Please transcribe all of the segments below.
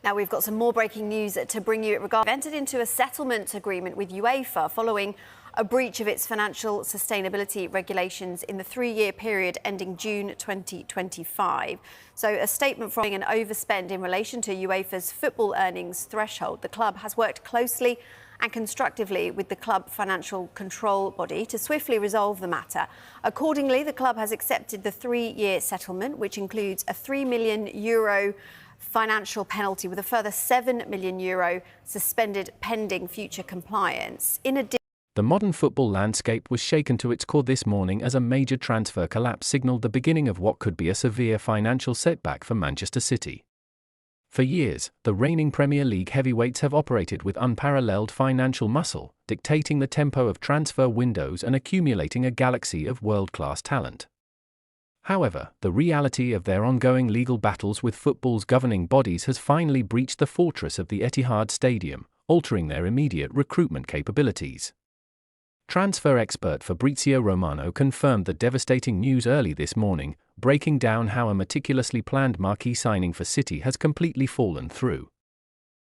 Now we've got some more breaking news to bring you. It entered into a settlement agreement with UEFA following a breach of its financial sustainability regulations in the 3-year period ending June 2025. So a statement from an overspend in relation to UEFA's football earnings threshold. The club has worked closely and constructively with the club financial control body to swiftly resolve the matter. Accordingly, the club has accepted the 3-year settlement, which includes a €3 million financial penalty with a further €7 million suspended pending future compliance. In addition, the modern football landscape was shaken to its core this morning as a major transfer collapse signalled the beginning of what could be a severe financial setback for Manchester City. For years, the reigning Premier League heavyweights have operated with unparalleled financial muscle, dictating the tempo of transfer windows and accumulating a galaxy of world-class talent. However, the reality of their ongoing legal battles with football's governing bodies has finally breached the fortress of the Etihad Stadium, altering their immediate recruitment capabilities. Transfer expert Fabrizio Romano confirmed the devastating news early this morning, breaking down how a meticulously planned marquee signing for City has completely fallen through.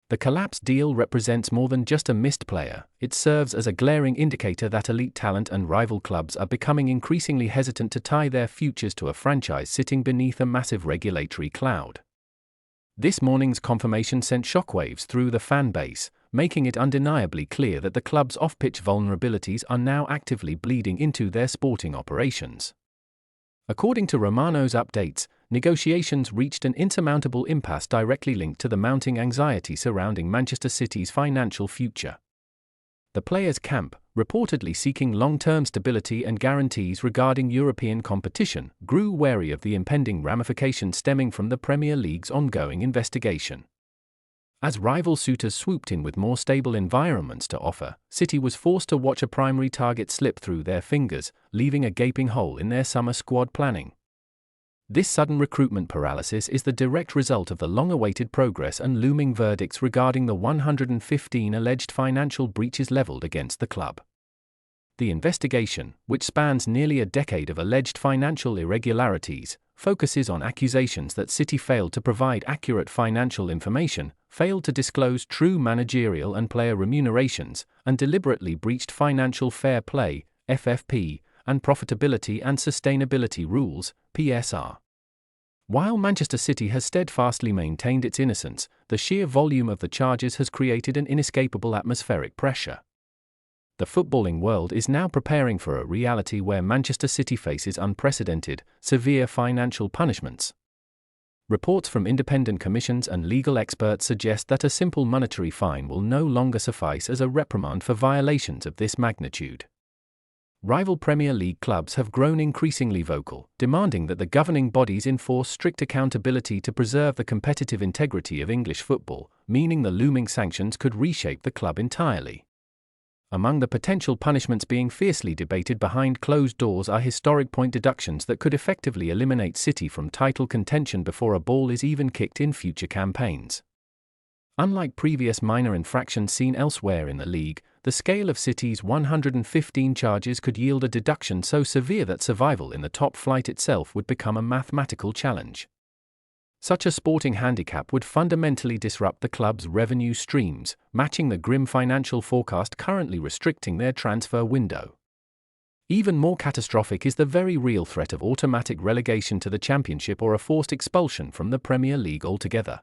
The collapsed deal represents more than just a missed player. It serves as a glaring indicator that elite talent and rival clubs are becoming increasingly hesitant to tie their futures to a franchise sitting beneath a massive regulatory cloud. This morning's confirmation sent shockwaves through the fan base, making it undeniably clear that the club's off-pitch vulnerabilities are now actively bleeding into their sporting operations. According to Romano's updates, negotiations reached an insurmountable impasse directly linked to the mounting anxiety surrounding Manchester City's financial future. The players' camp, reportedly seeking long-term stability and guarantees regarding European competition, grew wary of the impending ramifications stemming from the Premier League's ongoing investigation. As rival suitors swooped in with more stable environments to offer, City was forced to watch a primary target slip through their fingers, leaving a gaping hole in their summer squad planning. This sudden recruitment paralysis is the direct result of the long-awaited progress and looming verdicts regarding the 115 alleged financial breaches leveled against the club. The investigation, which spans nearly a decade of alleged financial irregularities, focuses on accusations that City failed to provide accurate financial information, failed to disclose true managerial and player remunerations, and deliberately breached financial fair play, FFP, and profitability and sustainability rules, PSR. While Manchester City has steadfastly maintained its innocence, the sheer volume of the charges has created an inescapable atmospheric pressure. The footballing world is now preparing for a reality where Manchester City faces unprecedented, severe financial punishments. Reports from independent commissions and legal experts suggest that a simple monetary fine will no longer suffice as a reprimand for violations of this magnitude. Rival Premier League clubs have grown increasingly vocal, demanding that the governing bodies enforce strict accountability to preserve the competitive integrity of English football, meaning the looming sanctions could reshape the club entirely. Among the potential punishments being fiercely debated behind closed doors are historic point deductions that could effectively eliminate City from title contention before a ball is even kicked in future campaigns. Unlike previous minor infractions seen elsewhere in the league, the scale of City's 115 charges could yield a deduction so severe that survival in the top flight itself would become a mathematical challenge. Such a sporting handicap would fundamentally disrupt the club's revenue streams, matching the grim financial forecast currently restricting their transfer window. Even more catastrophic is the very real threat of automatic relegation to the Championship or a forced expulsion from the Premier League altogether.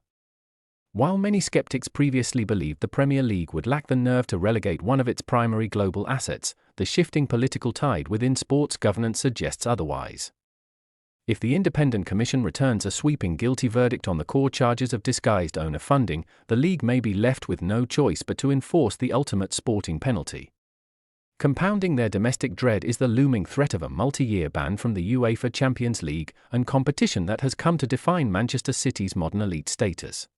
While many skeptics previously believed the Premier League would lack the nerve to relegate one of its primary global assets, the shifting political tide within sports governance suggests otherwise. If the Independent Commission returns a sweeping guilty verdict on the core charges of disguised owner funding, the league may be left with no choice but to enforce the ultimate sporting penalty. Compounding their domestic dread is the looming threat of a multi-year ban from the UEFA Champions League and competition that has come to define Manchester City's modern elite status.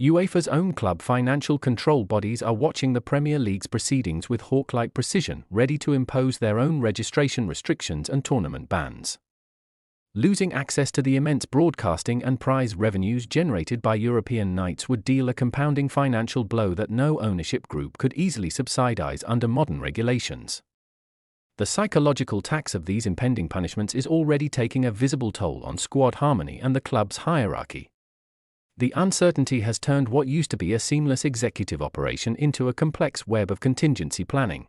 UEFA's own club financial control bodies are watching the Premier League's proceedings with hawk-like precision, ready to impose their own registration restrictions and tournament bans. Losing access to the immense broadcasting and prize revenues generated by European nights would deal a compounding financial blow that no ownership group could easily subsidize under modern regulations. The psychological tax of these impending punishments is already taking a visible toll on squad harmony and the club's hierarchy. The uncertainty has turned what used to be a seamless executive operation into a complex web of contingency planning.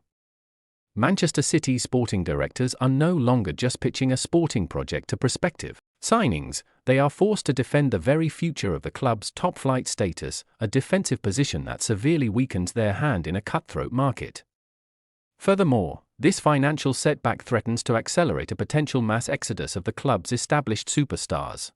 Manchester City's sporting directors are no longer just pitching a sporting project to prospective signings, they are forced to defend the very future of the club's top-flight status, a defensive position that severely weakens their hand in a cutthroat market. Furthermore, this financial setback threatens to accelerate a potential mass exodus of the club's established superstars.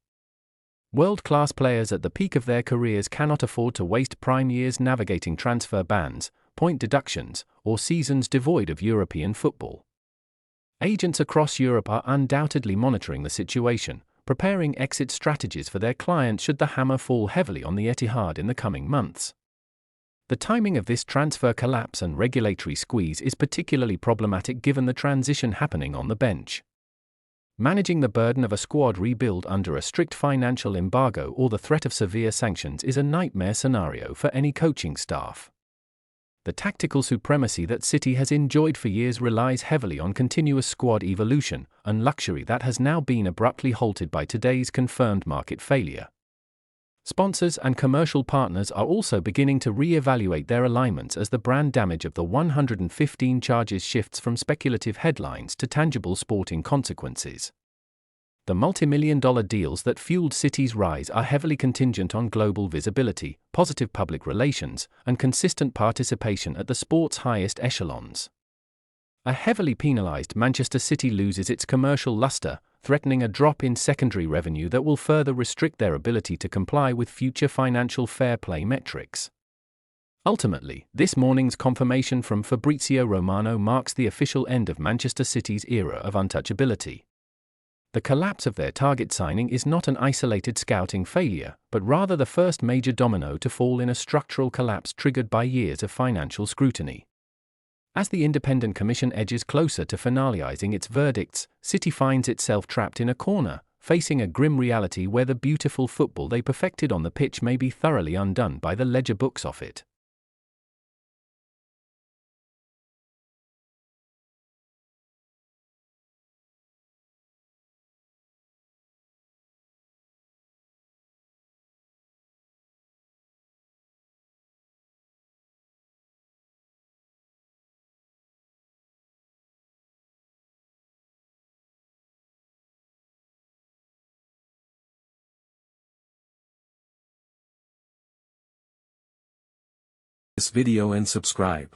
World-class players at the peak of their careers cannot afford to waste prime years navigating transfer bans, point deductions, or seasons devoid of European football. Agents across Europe are undoubtedly monitoring the situation, preparing exit strategies for their clients should the hammer fall heavily on the Etihad in the coming months. The timing of this transfer collapse and regulatory squeeze is particularly problematic given the transition happening on the bench. Managing the burden of a squad rebuild under a strict financial embargo or the threat of severe sanctions is a nightmare scenario for any coaching staff. The tactical supremacy that City has enjoyed for years relies heavily on continuous squad evolution, a luxury that has now been abruptly halted by today's confirmed market failure. Sponsors and commercial partners are also beginning to re-evaluate their alignments as the brand damage of the 115 charges shifts from speculative headlines to tangible sporting consequences. The multi-million-dollar deals that fueled City's rise are heavily contingent on global visibility, positive public relations, and consistent participation at the sport's highest echelons. A heavily penalized Manchester City loses its commercial luster, threatening a drop in secondary revenue that will further restrict their ability to comply with future financial fair play metrics. Ultimately, this morning's confirmation from Fabrizio Romano marks the official end of Manchester City's era of untouchability. The collapse of their target signing is not an isolated scouting failure, but rather the first major domino to fall in a structural collapse triggered by years of financial scrutiny. As the independent commission edges closer to finalizing its verdicts, City finds itself trapped in a corner, facing a grim reality where the beautiful football they perfected on the pitch may be thoroughly undone by the ledger books of it. This video and subscribe.